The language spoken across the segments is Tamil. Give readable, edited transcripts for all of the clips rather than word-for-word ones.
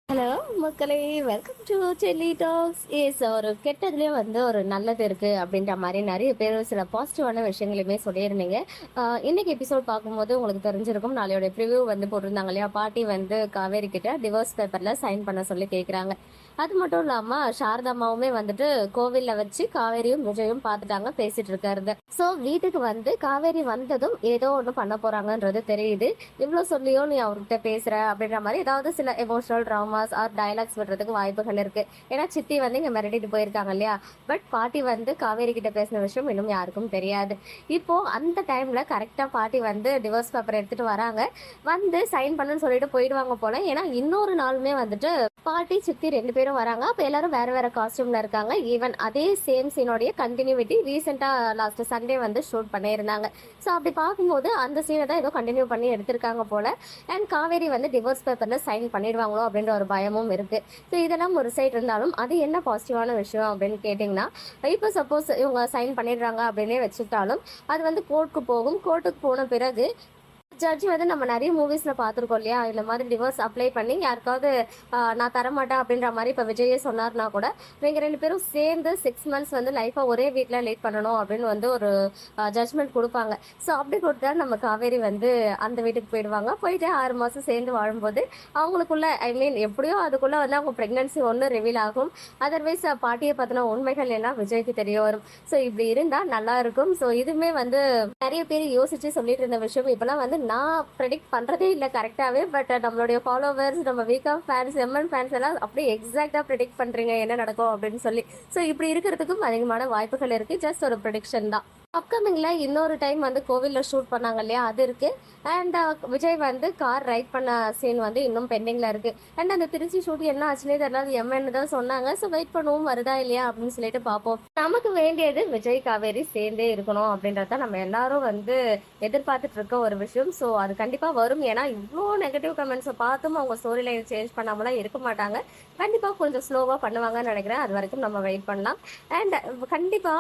ஹலோ மக்களே, வெல்கம் டு செல்லி டாக்ஸ். ஒரு கெட்டதுலேயே வந்து ஒரு நல்லது இருக்கு அப்படின்ற மாதிரி நிறைய பேர் சில பாசிட்டிவான விஷயங்களையுமே சொல்லியிருந்தீங்க. இன்னைக்கு எபிசோட் பார்க்கும்போது உங்களுக்கு தெரிஞ்சிருக்கும், நாளையோட ப்ரிவ்யூ வந்து போட்டிருந்தாங்க இல்லையா. பாட்டி வந்து காவேரி கிட்ட டிவோர்ஸ் பேப்பரில் சைன் பண்ண சொல்லி கேட்குறாங்க. அது மட்டும் இல்லாமல் சாரதாமாவுமே வந்துட்டு கோவிலில் வச்சு காவேரியும் விஜயும் பார்த்துட்டாங்க, பேசிட்டு இருக்காரு. ஸோ வீட்டுக்கு வந்து காவேரி வந்ததும் ஏதோ ஒன்று பண்ண போறாங்கன்றது தெரியுது. இவ்வளோ சொல்லியும் நீ அவர்கிட்ட பேசுற அப்படின்ற மாதிரி ஏதாவது சில எமோஷனல் ட்ராமாஸ் ஆர் டைலாக்ஸ் விடுறதுக்கு வாய்ப்புகள் இருக்கு. ஏன்னா சித்தி வந்து இங்க மிரட்டிட்டு போயிருக்காங்க இல்லையா. பட் பாட்டி வந்து காவேரி கிட்ட பேசின விஷயம் இன்னும் யாருக்கும் தெரியாது. இப்போ அந்த டைம்ல கரெக்டா பாட்டி வந்து டிவோர்ஸ் பேப்பர் எடுத்துட்டு வராங்க. வந்து சைன் பண்ணுன்னு சொல்லிட்டு போயிடுவாங்க போல. ஏன்னா இன்னொரு நாளுமே வந்துட்டு பாட்டி சித்தி ரெண்டு பேரும் வராங்க. அப்போ எல்லாரும் வேற வேற காஸ்டியூம்ல இருக்காங்க. ஈவன் அதே சேம் சீனோடைய கண்டினியூட்டி ரீசெண்டா லாஸ்ட் சண்டே வந்து ஷூட் பண்ணியிருந்தாங்க. ஸோ அப்படி பார்க்கும்போது அந்த சீனை தான் ஏதோ கண்டினியூ பண்ணி எடுத்திருக்காங்க போல. அண்ட் காவேரி வந்து டிவோர்ஸ் பேப்பர்ல சைன் பண்ணிடுவாங்களோ அப்படின்ற ஒரு பயமும் இருக்கு. ஸோ இதெல்லாம் ஒரு சைட் இருந்தாலும் அது என்ன பாசிட்டிவான விஷயம் அப்படின்னு கேட்டிங்கன்னா, இப்போ சப்போஸ் இவங்க சைன் பண்ணிடுறாங்க அப்படின்னே வச்சுக்கிட்டாலும் அது வந்து கோர்ட்டுக்கு போகும். கோர்ட்டுக்கு போன பிறகு ஜட்ஜி வந்து நம்ம நிறைய மூவிஸ்ல பார்த்துருக்கோம் இல்லையா. இந்த மாதிரி டிவோர்ஸ் அப்ளை பண்ணி யாருக்காவது நான் தரமாட்டேன் அப்படின்ற மாதிரி இப்போ விஜயே சொன்னார்னா கூட நீங்க ரெண்டு பேரும் சேர்ந்து 6 months வந்து லைஃபை ஒரே வீட்டில் லீட் பண்ணணும் அப்படின்னு வந்து ஒரு ஜட்ஜ்மெண்ட் கொடுப்பாங்க. ஸோ அப்படி கொடுத்தா நம்ம காவேரி வந்து அந்த வீட்டுக்கு போயிடுவாங்க. போயிட்டு 6 மாதம் சேர்ந்து வாழும்போது அவங்களுக்குள்ள எப்படியோ அதுக்குள்ள வந்து அவங்க ப்ரெக்னன்சி ஒன்று ரிவீல் ஆகும். அதர்வைஸ் பாட்டியை பற்றின உண்மைகள் எல்லாம் விஜய்க்கு தெரிய வரும். ஸோ இப்படி இருந்தால் நல்லா இருக்கும். ஸோ இதுவுமே வந்து நிறைய பேர் யோசிச்சு சொல்லிட்டு இருந்த விஷயம். இப்பெல்லாம் வந்து நான் ப்ரெடிக்ட் பண்ணுறதே இல்லை கரெக்டாகவே. பட் நம்மளுடைய ஃபாலோவர்ஸ், நம்ம வீக்கா ஃபேன்ஸ், எம்என் ஃபேன்ஸ் எல்லாம் அப்படியே எக்ஸாக்டாக ப்ரெடிக்ட் பண்ணுறீங்க என்ன நடக்கும் அப்படின்னு சொல்லி. ஸோ இப்படி இருக்கிறதுக்கும் அதிகமான வாய்ப்புகள் இருக்குது. ஜஸ்ட் ஒரு ப்ரெடிக்ஷன் தான். அப்கமிங்ல இன்னொரு டைம் வந்து கோவிலில் ஷூட் பண்ணாங்க இல்லையா, அது இருக்கு. அண்ட் விஜய் வந்து கார் ரைட் பண்ண சீன் வந்து இன்னும் பெண்டிங்ல இருக்கு. அண்ட் அந்த திருச்சி ஷூட் என்ன ஆச்சுன்னே தெரியல, அது எம்என்னு தான் சொன்னாங்க. ஸோ வெயிட் பண்ணுவோம் வருதா இல்லையா அப்படின்னு சொல்லிட்டு பார்ப்போம். நமக்கு வேண்டியது விஜய் காவேரி சேர்ந்தே இருக்கணும் அப்படின்றத நம்ம எல்லாரும் வந்து எதிர்பார்த்துட்டு இருக்க ஒரு விஷயம். ஸோ அது கண்டிப்பா வரும். ஏன்னா இவ்வளோ நெகட்டிவ் கமெண்ட்ஸை பார்த்தும் அவங்க ஸ்டோரி லைன் சேஞ்ச் பண்ணாமலாம் இருக்க மாட்டாங்க. கண்டிப்பா கொஞ்சம் ஸ்லோவா பண்ணுவாங்கன்னு நினைக்கிறேன். அது வரைக்கும் நம்ம வெயிட் பண்ணலாம். அண்ட் கண்டிப்பா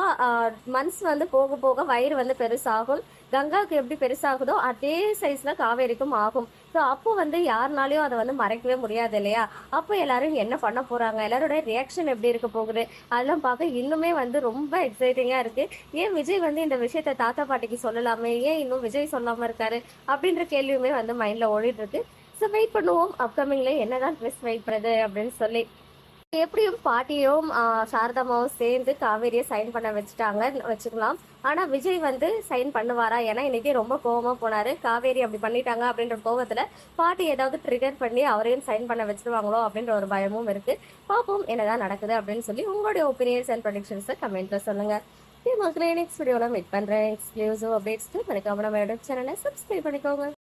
மந்த்ஸ் வந்து போக போக வயிறு வந்து பெருசாகும். கங்காவுக்கு எப்படி பெருசாகுதோ அதே சைஸ்ல காவேரிக்கும் ஆகும். ஸோ அப்போ வந்து யாருனாலையும் அதை வந்து மறைக்கவே முடியாது இல்லையா. அப்போ எல்லாரும் என்ன பண்ண போறாங்க, எல்லாரோட ரியாக்ஷன் எப்படி இருக்க போகுது, அதெல்லாம் பார்க்க இன்னுமே வந்து ரொம்ப எக்ஸைட்டிங்கா இருக்கு. ஏன் விஜய் வந்து இந்த விஷயத்த தாத்தா பாட்டிக்கு சொல்லலாமே, ஏன் இன்னும் விஜய் சொல்லாம இருக்காரு அப்படின்ற கேள்வியுமே வந்து மைண்ட்ல ஓடிட்டு இருக்கு. ஸோ வெயிட் பண்ணுவோம் அப்கமிங்ல என்னதான் ட்விஸ்ட் வெயிட் பண்ணுறது அப்படின்னு சொல்லி. எப்படியும் பாட்டியும் சாரதாமாவும் சேர்ந்து காவேரியை சைன் பண்ண வச்சுக்கலாம். ஆனா விஜய் வந்து சைன் பண்ணுவாரா? ஏன்னா இன்னைக்கு ரொம்ப கோவமா போனாரு. காவேரி அப்படி பண்ணிட்டாங்க அப்படின்ற கோவத்துல பாட்டி ஏதாவது ட்ரிகர் பண்ணி அவரையும் சைன் பண்ண வச்சிருவாங்களோ அப்படின்ற ஒரு பயமும் இருக்கு. பார்ப்போம் என்னதான் நடக்குது அப்படின்னு சொல்லி. உங்களுடைய ஒப்பீனியன்ஸ் அண்ட் ப்ரெடிக்ஷன்ஸை கமெண்ட்ல சொல்லுங்க. மக்களே, நெக்ஸ்ட் வீடியோல மீட் பண்றேன். எக்ஸ்க்ளூசிவ் அப்டேட்ஸ்க்கு மறக்காம நம்ம யூடியூப் சேனலை சப்ஸ்கிரைப் பண்ணிக்கோங்க.